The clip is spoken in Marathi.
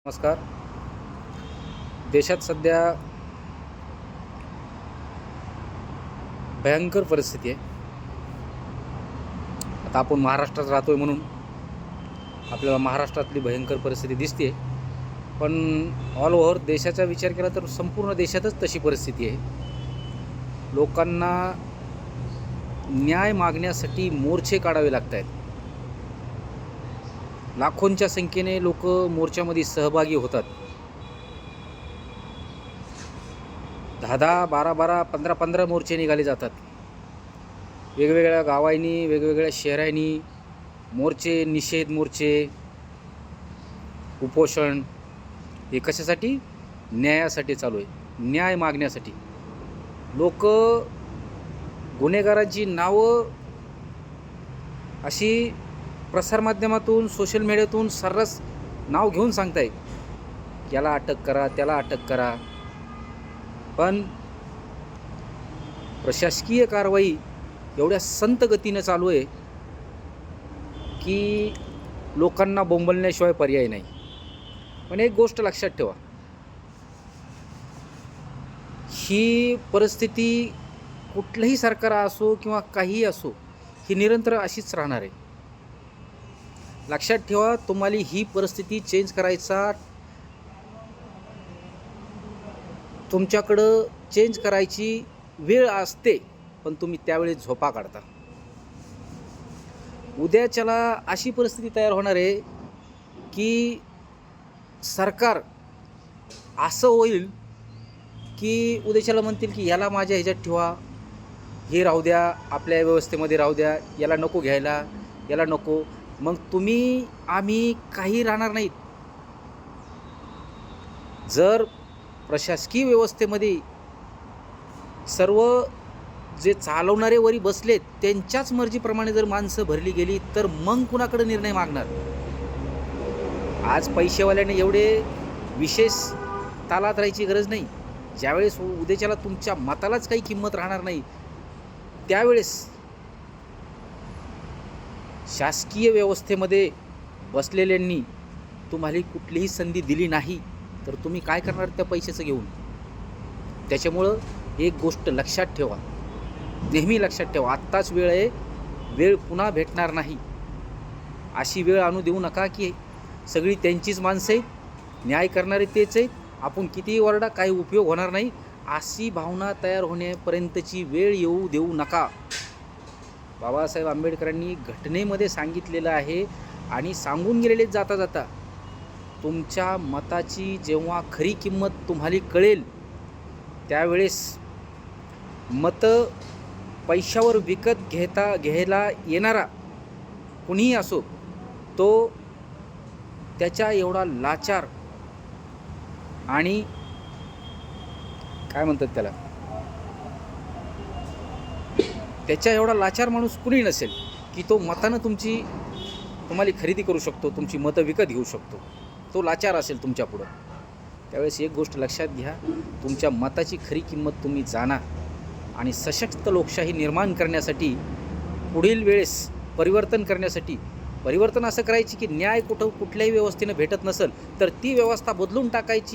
नमस्कार. देशात सध्या भयंकर परिस्थिती आहे. आता आपण महाराष्ट्रात राहतोय म्हणून आपल्याला महाराष्ट्रातली भयंकर परिस्थिती दिसते, पण ऑल ओव्हर देशाचा विचार केला तर संपूर्ण देशातच तशी परिस्थिती आहे. लोकांना न्याय मागण्यासाठी मोर्चे काढावे लागत आहेत. लाखोंच्या संख्येने लोक मोर्चामध्ये सहभागी होतात. 10-10, 12-12, 15-15 मोर्चे निघाले जातात. वेगवेगळ्या गावांनी, वेगवेगळ्या शहरांनी मोर्चे, निषेध मोर्चे, उपोषण. हे कशासाठी? न्यायासाठी चालू आहे. न्याय मागण्यासाठी. लोक गुन्हेगारांची नावं अशी प्रसारमाध्यमातून, सोशल मीडियातून सर्रास नाव घेऊन सांगताय, याला अटक करा, त्याला अटक करा. पण प्रशासकीय कारवाई एवढ्या संत गतीनं चालू आहे की लोकांना बोंबलण्याशिवाय पर्याय नाही. पण एक गोष्ट लक्षात ठेवा, ही परिस्थिती कुठलंही सरकार असो किंवा काहीही असो, ही निरंतर अशीच राहणार आहे. लक्षात ठेवा, तुम्हाला ही परिस्थिती चेंज करायचा, तुमच्याकडं चेंज करायची वेळ असते, पण तुम्ही त्यावेळी झोपा काढता. उद्याच्याला अशी परिस्थिती तयार होणार आहे की सरकार असं होईल की उद्याच्याला म्हणतील की याला माझ्या ह्याच्यात ठेवा, हे राहू द्या, आपल्या व्यवस्थेमध्ये राहू द्या, याला नको घ्यायला, याला नको. मग तुम्ही आम्ही काही राहणार नाहीत. जर प्रशासकीय व्यवस्थेमध्ये सर्व जे चालवणारे वरी बसलेत त्यांच्याच मर्जीप्रमाणे जर माणसं भरली गेली तर मग कुणाकडे निर्णय मागणार? आज पैसेवाल्याने एवढे विशेष तालात राहायची गरज नाही. ज्यावेळेस उद्याच्याला तुमच्या मतालाच काही किंमत राहणार नाही, त्यावेळेस शासकीय व्यवस्थेमध्ये बसलेल्यांनी तुम्हाला कुठलीही संधी दिली नाही तर तुम्ही काय करणार त्या पैशाचं घेऊन? त्याच्यामुळं एक गोष्ट लक्षात ठेवा, नेहमी लक्षात ठेवा, आत्ताच वेळ आहे, वेळ पुन्हा भेटणार नाही. अशी वेळ आणू देऊ नका की सगळी त्यांचीच माणसं आहेत, न्याय करणारे तेच आहेत, आपण कितीही ओरडा काही उपयोग होणार नाही, अशी भावना तयार होण्यापर्यंतची वेळ येऊ देऊ नका. बाबासाहेब आंबेडकरांनी घटनेमध्ये सांगितलेलं आहे आणि सांगून गेलेले जाता जाता, तुमच्या मताची जेव्हा खरी किंमत तुम्हाला कळेल त्यावेळेस मतं पैशावर विकत घ्यायला येणारा कुणीही असो, तो त्याच्या एवढा लाचार आणि काय म्हणतात त्याला, त्याच्या एवढा लाचार माणूस कुणी नसेल की तो मतानं तुम्हाला खरेदी करू शकतो, तुमची मतं विकत घेऊ शकतो. तो लाचार असेल तुमच्या पुढं. त्यावेळेस एक गोष्ट लक्षात घ्या, तुमच्या मताची खरी किंमत तुम्ही जाणा आणि सशक्त लोकशाही निर्माण करण्यासाठी, पुढील वेळेस परिवर्तन करण्यासाठी, परिवर्तन असं करायची की न्याय कुठल्याही व्यवस्थेनं भेटत नसेल तर ती व्यवस्था बदलून टाकायची.